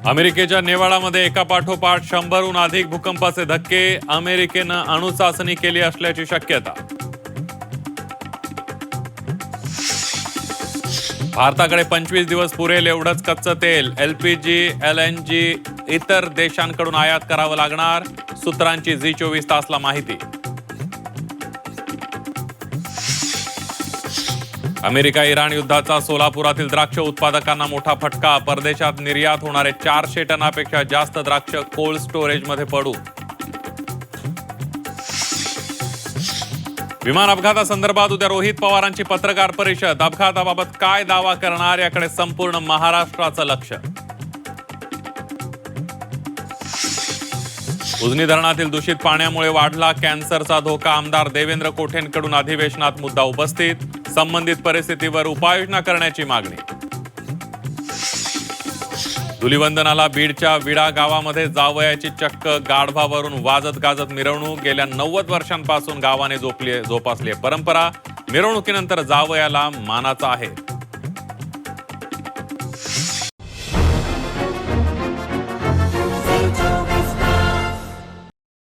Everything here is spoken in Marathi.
अमेरिकेच्या नेवाडामध्ये एका पाठोपाठ 100हून अधिक भूकंपाचे धक्के. अमेरिकेनं अणुचाचणी केली असल्याची शक्यता. भारताकडे 25 दिवस पुरेल एवढंच कच्चं तेल. LPG, LNG इतर देशांकडून आयात करावं लागणार. सूत्रांची झी 24 तासला माहिती. अमेरिका इराण युद्धाचा सोलापुरातील द्राक्ष उत्पादकांना मोठा फटका. परदेशात निर्यात होणारे 400 टनापेक्षा जास्त द्राक्ष कोल्ड स्टोरेजमध्ये पडू. विमान अपघातासंदर्भात उद्या रोहित पवारांची पत्रकार परिषद. अपघाताबाबत काय दावा करणार याकडे संपूर्ण महाराष्ट्राचं लक्ष. उजनी धरणातील दूषित पाण्यामुळे वाढला कॅन्सरचा धोका. आमदार देवेंद्र कोठेंकडून अधिवेशनात मुद्दा उपस्थित. संबंधित परिस्थितीवर उपाययोजना करण्याची मागणी. धुलिवंदनाला बीडच्या विडा गावामध्ये जावयाची चक्क गाढवावरून वाजत गाजत मिरवणूक. गेल्या 90 वर्षांपासून गावाने जोपासली परंपरा. मिरवणुकीनंतर जावयाला मानाचा आहे.